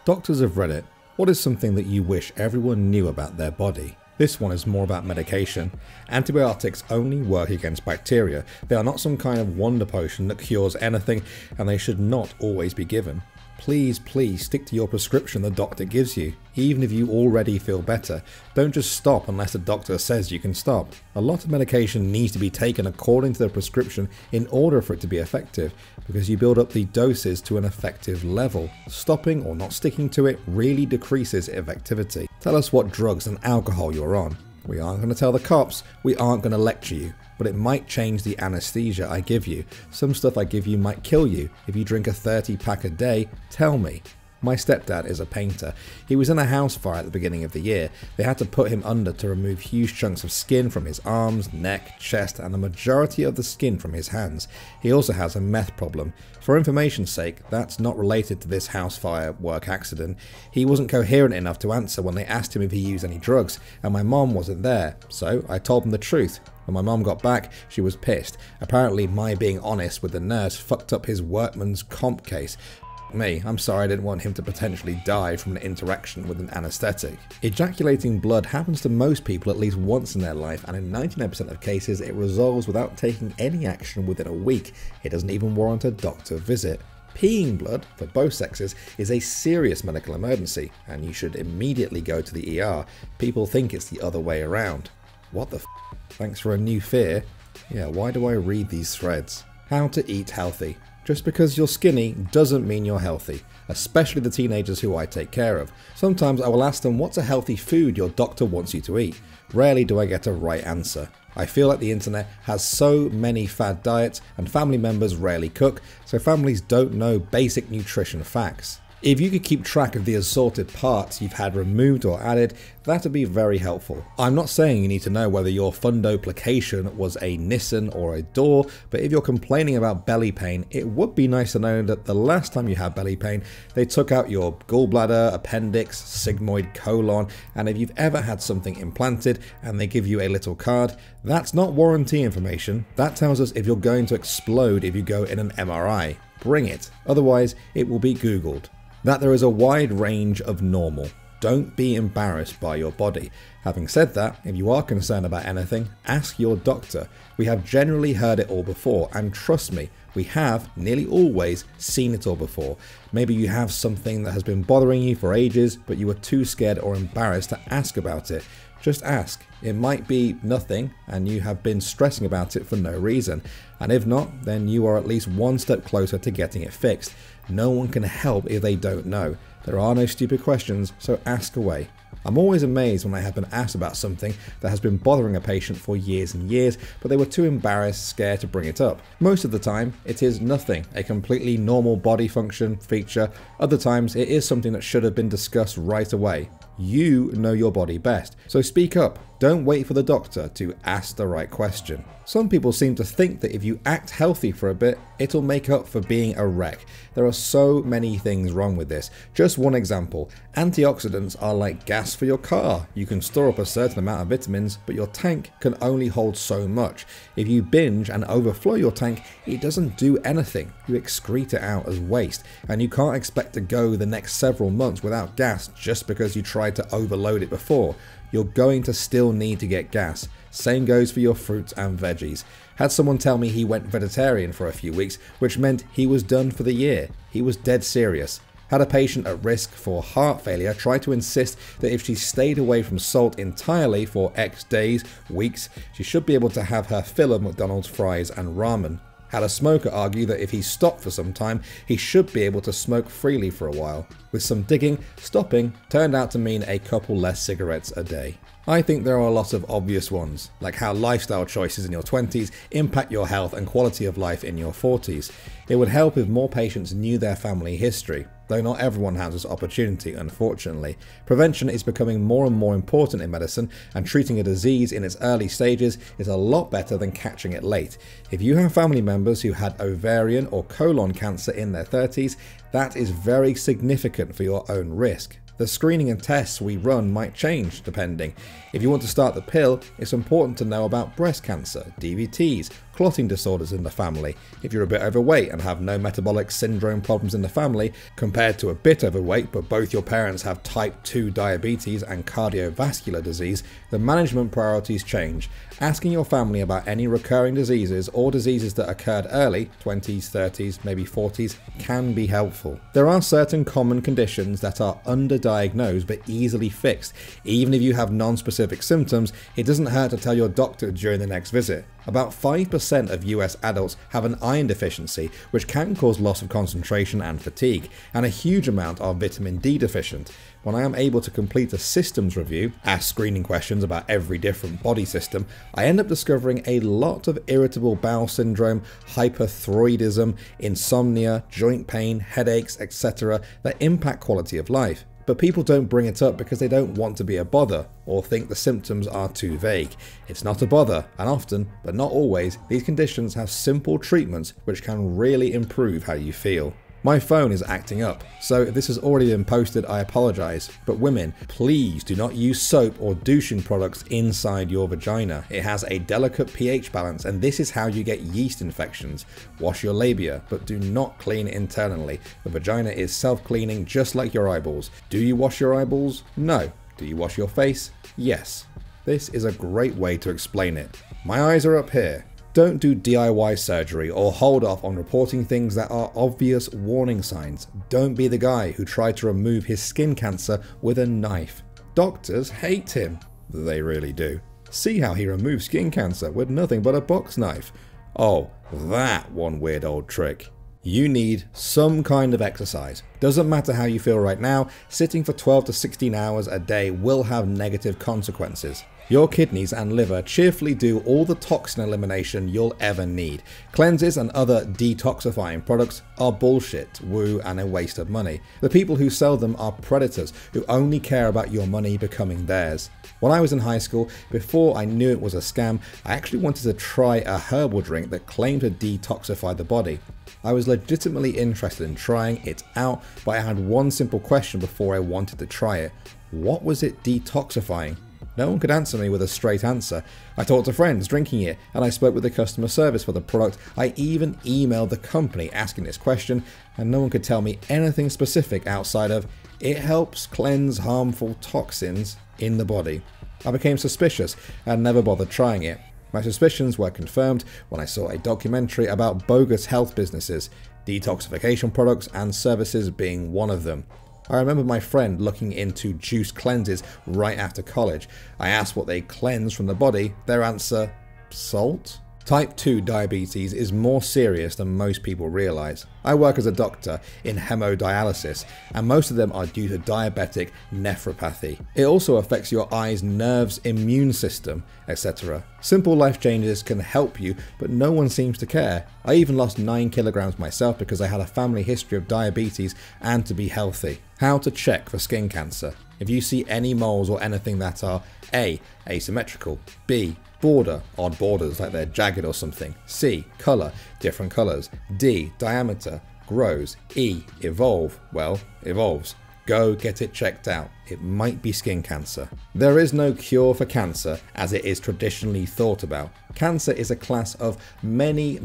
Doctors of Reddit, what is something that you wish everyone knew about their body? This one is more about medication. Antibiotics only work against bacteria. They are not some kind of wonder potion that cures anything, and they should not always be given. Please stick to your prescription the doctor gives you, even if you already feel better. Don't just stop unless the doctor says you can stop. A lot of medication needs to be taken according to the prescription in order for it to be effective, because you build up the doses to an effective level. Stopping or not sticking to it really decreases effectivity. Tell us what drugs and alcohol you're on. We aren't going to tell the cops, we aren't going to lecture you, but it might change the anesthesia I give you. Some stuff I give you might kill you. If you drink a 30-pack a day, tell me. My stepdad is a painter. He was in a house fire at the beginning of the year. They had to put him under to remove huge chunks of skin from his arms, neck, chest, and the majority of the skin from his hands. He also has a meth problem. For information's sake, that's not related to this house fire work accident. He wasn't coherent enough to answer when they asked him if he used any drugs, and my mom wasn't there, so I told him the truth. When my mom got back, she was pissed. Apparently my being honest with the nurse fucked up his workman's comp case. Me, I'm sorry, I didn't want him to potentially die from an interaction with an anesthetic. Ejaculating blood happens to most people at least once in their life, and in 99% of cases it resolves without taking any action within a week. It doesn't even warrant a doctor visit. Peeing blood, for both sexes, is a serious medical emergency, and you should immediately go to the ER. People think it's the other way around. What the f? Thanks for a new fear. Yeah, why do I read these threads? How to eat healthy. Just because you're skinny doesn't mean you're healthy, especially the teenagers who I take care of. Sometimes I will ask them what's a healthy food your doctor wants you to eat. Rarely do I get a right answer. I feel like the internet has so many fad diets and family members rarely cook, so families don't know basic nutrition facts. If you could keep track of the assorted parts you've had removed or added, that'd be very helpful. I'm not saying you need to know whether your fundoplication was a Nissan or a door, but if you're complaining about belly pain, it would be nice to know that the last time you had belly pain, they took out your gallbladder, appendix, sigmoid, colon, and if you've ever had something implanted and they give you a little card, that's not warranty information. That tells us if you're going to explode if you go in an MRI. Bring it. Otherwise, it will be Googled. That there is a wide range of normal. Don't be embarrassed by your body. Having said that, if you are concerned about anything, ask your doctor. We have generally heard it all before, and trust me, we have nearly always seen it all before. Maybe you have something that has been bothering you for ages, but you were too scared or embarrassed to ask about it. Just ask. It might be nothing and you have been stressing about it for no reason. And if not, then you are at least one step closer to getting it fixed. No one can help if they don't know. There are no stupid questions, so ask away. I'm always amazed when I have been asked about something that has been bothering a patient for years and years, but they were too embarrassed, scared to bring it up. Most of the time, it is nothing, a completely normal body function feature. Other times, it is something that should have been discussed right away. You know your body best, so speak up. Don't wait for the doctor to ask the right question. Some people seem to think that if you act healthy for a bit, it'll make up for being a wreck. There are so many things wrong with this. Just one example, antioxidants are like gas for your car. You can store up a certain amount of vitamins, but your tank can only hold so much. If you binge and overflow your tank, it doesn't do anything. You excrete it out as waste, and you can't expect to go the next several months without gas just because you tried to overload it before. You're going to still need to get gas. Same goes for your fruits and veggies. Had someone tell me he went vegetarian for a few weeks, which meant he was done for the year. He was dead serious. Had a patient at risk for heart failure try to insist that if she stayed away from salt entirely for X days, weeks, she should be able to have her fill of McDonald's fries and ramen. Had a smoker argue that if he stopped for some time, he should be able to smoke freely for a while. With some digging, stopping turned out to mean a couple less cigarettes a day. I think there are a lot of obvious ones, like how lifestyle choices in your 20s impact your health and quality of life in your 40s. It would help if more patients knew their family history, though not everyone has this opportunity, unfortunately. Prevention is becoming more and more important in medicine, and treating a disease in its early stages is a lot better than catching it late. If you have family members who had ovarian or colon cancer in their 30s, that is very significant for your own risk. The screening and tests we run might change depending. If you want to start the pill, it's important to know about breast cancer, DVTs, clotting disorders in the family. If you're a bit overweight and have no metabolic syndrome problems in the family, compared to a bit overweight but both your parents have type 2 diabetes and cardiovascular disease, the management priorities change. Asking your family about any recurring diseases or diseases that occurred early, 20s, 30s, maybe 40s, can be helpful. There are certain common conditions that are underdiagnosed but easily fixed. Even if you have non-specific symptoms, it doesn't hurt to tell your doctor during the next visit. About 5% of US adults have an iron deficiency, which can cause loss of concentration and fatigue, and a huge amount are vitamin D deficient. When I am able to complete a systems review, ask screening questions about every different body system, I end up discovering a lot of irritable bowel syndrome, hyperthyroidism, insomnia, joint pain, headaches, etc. that impact quality of life. But people don't bring it up because they don't want to be a bother or think the symptoms are too vague. It's not a bother, and often, but not always, these conditions have simple treatments which can really improve how you feel. My phone is acting up, so if this has already been posted, I apologise. But women, please do not use soap or douching products inside your vagina. It has a delicate pH balance, and this is how you get yeast infections. Wash your labia, but do not clean internally. The vagina is self-cleaning just like your eyeballs. Do you wash your eyeballs? No. Do you wash your face? Yes. This is a great way to explain it. My eyes are up here. Don't do DIY surgery or hold off on reporting things that are obvious warning signs. Don't be the guy who tried to remove his skin cancer with a knife. Doctors hate him. They really do. See how he removed skin cancer with nothing but a box knife. Oh, that one weird old trick. You need some kind of exercise. Doesn't matter how you feel right now, sitting for 12 to 16 hours a day will have negative consequences. Your kidneys and liver cheerfully do all the toxin elimination you'll ever need. Cleanses and other detoxifying products are bullshit, woo, and a waste of money. The people who sell them are predators who only care about your money becoming theirs. When I was in high school, before I knew it was a scam, I actually wanted to try a herbal drink that claimed to detoxify the body. I was legitimately interested in trying it out, but I had one simple question before I wanted to try it. What was it detoxifying? No one could answer me with a straight answer. I talked to friends drinking it, and I spoke with the customer service for the product. I even emailed the company asking this question, and no one could tell me anything specific outside of, it helps cleanse harmful toxins in the body. I became suspicious and never bothered trying it. My suspicions were confirmed when I saw a documentary about bogus health businesses, detoxification products and services being one of them. I remember my friend looking into juice cleanses right after college. I asked what they cleanse from the body. Their answer, salt? Type 2 diabetes is more serious than most people realise. I work as a doctor in hemodialysis, and most of them are due to diabetic nephropathy. It also affects your eyes, nerves, immune system, etc. Simple life changes can help you, but no one seems to care. I even lost 9 kilograms myself because I had a family history of diabetes and to be healthy. How to check for skin cancer. If you see any moles or anything that are A. asymmetrical, B. border, odd borders like they're jagged or something, C. colour, different colours, D. diameter, grows, E. evolve, well, evolves. Go get it checked out. It might be skin cancer. There is no cure for cancer as it is traditionally thought about. Cancer is a class of many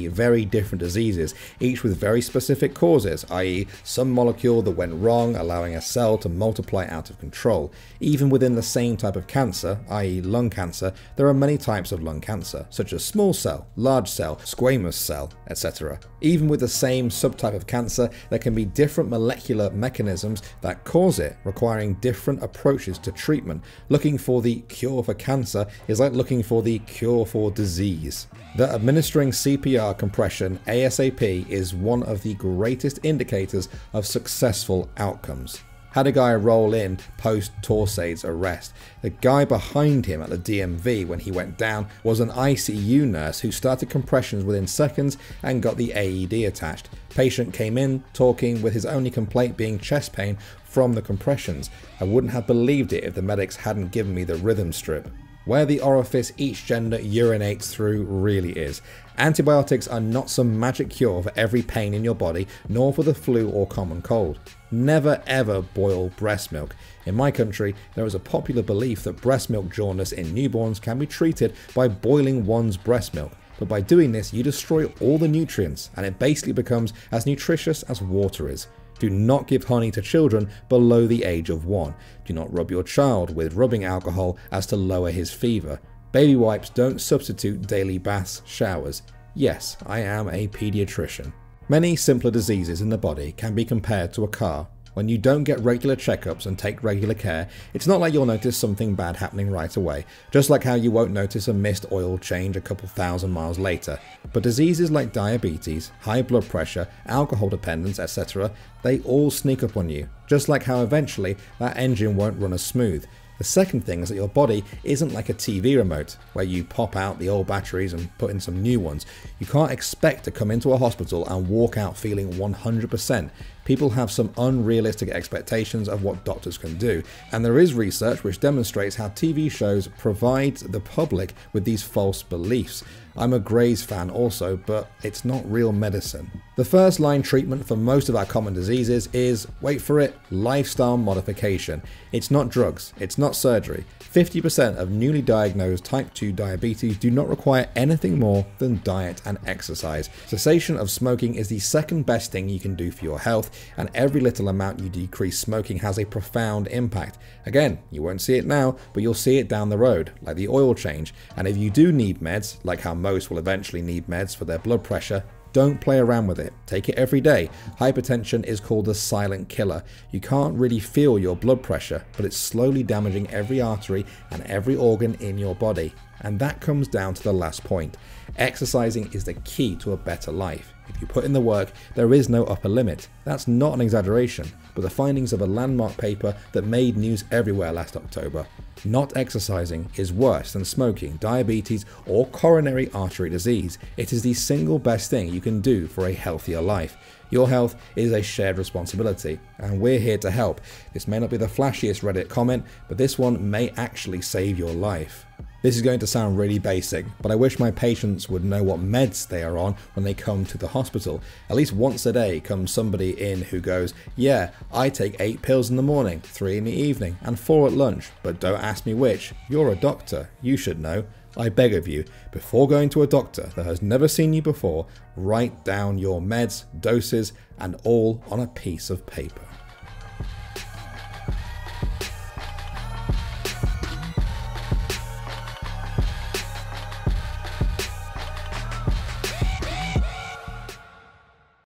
very different diseases, each with very specific causes, i.e. some molecule that went wrong allowing a cell to multiply out of control. Even within the same type of cancer, i.e. lung cancer, there are many types of lung cancer, such as small cell, large cell, squamous cell, etc. Even with the same subtype of cancer, there can be different molecular mechanisms that cause it, requiring different approaches to treatment. Looking for the cure for cancer is like looking for the cure for disease. That administering CPR compression ASAP is one of the greatest indicators of successful outcomes. Had a guy roll in post Torsade's arrest. The guy behind him at the DMV when he went down was an ICU nurse who started compressions within seconds and got the AED attached. Patient came in talking with his only complaint being chest pain from the compressions. I wouldn't have believed it if the medics hadn't given me the rhythm strip. Where the orifice each gender urinates through really is. Antibiotics are not some magic cure for every pain in your body, nor for the flu or common cold. Never ever boil breast milk. In my country, there is a popular belief that breast milk jaundice in newborns can be treated by boiling one's breast milk. but by doing this you destroy all the nutrients and it basically becomes as nutritious as water is. Do not give honey to children below the age of 1. Do not rub your child with rubbing alcohol as to lower his fever. Baby wipes don't substitute daily baths, showers. Yes, I am a pediatrician. Many simpler diseases in the body can be compared to a car. When you don't get regular checkups and take regular care, it's not like you'll notice something bad happening right away, just like how you won't notice a missed oil change a couple thousand miles later. But diseases like diabetes, high blood pressure, alcohol dependence, etc., they all sneak up on you, just like how eventually that engine won't run as smooth. The second thing is that your body isn't like a TV remote, where you pop out the old batteries and put in some new ones. You can't expect to come into a hospital and walk out feeling 100%. People have some unrealistic expectations of what doctors can do, and there is research which demonstrates how TV shows provide the public with these false beliefs. I'm a Grey's fan also, but it's not real medicine. The first line treatment for most of our common diseases is, wait for it, lifestyle modification. It's not drugs, it's not surgery. 50% of newly diagnosed type 2 diabetes do not require anything more than diet and exercise. Cessation of smoking is the second best thing you can do for your health, and every little amount you decrease smoking has a profound impact. Again, you won't see it now, but you'll see it down the road, like the oil change. And if you do need meds, like how most will eventually need meds for their blood pressure, don't play around with it. Take it every day. Hypertension is called the silent killer. You can't really feel your blood pressure, but it's slowly damaging every artery and every organ in your body. And that comes down to the last point. Exercising is the key to a better life. If you put in the work, there is no upper limit. That's not an exaggeration, but the findings of a landmark paper that made news everywhere last October. Not exercising is worse than smoking, diabetes, or coronary artery disease. It is the single best thing you can do for a healthier life. Your health is a shared responsibility, and we're here to help. This may not be the flashiest Reddit comment, but this one may actually save your life. This is going to sound really basic, but I wish my patients would know what meds they are on when they come to the hospital. At least once a day comes somebody in who goes, yeah, I take 8 pills in the morning, 3 in the evening, and 4 at lunch, but don't ask me which. You're a doctor, you should know. I beg of you, before going to a doctor that has never seen you before, write down your meds, doses, and all on a piece of paper.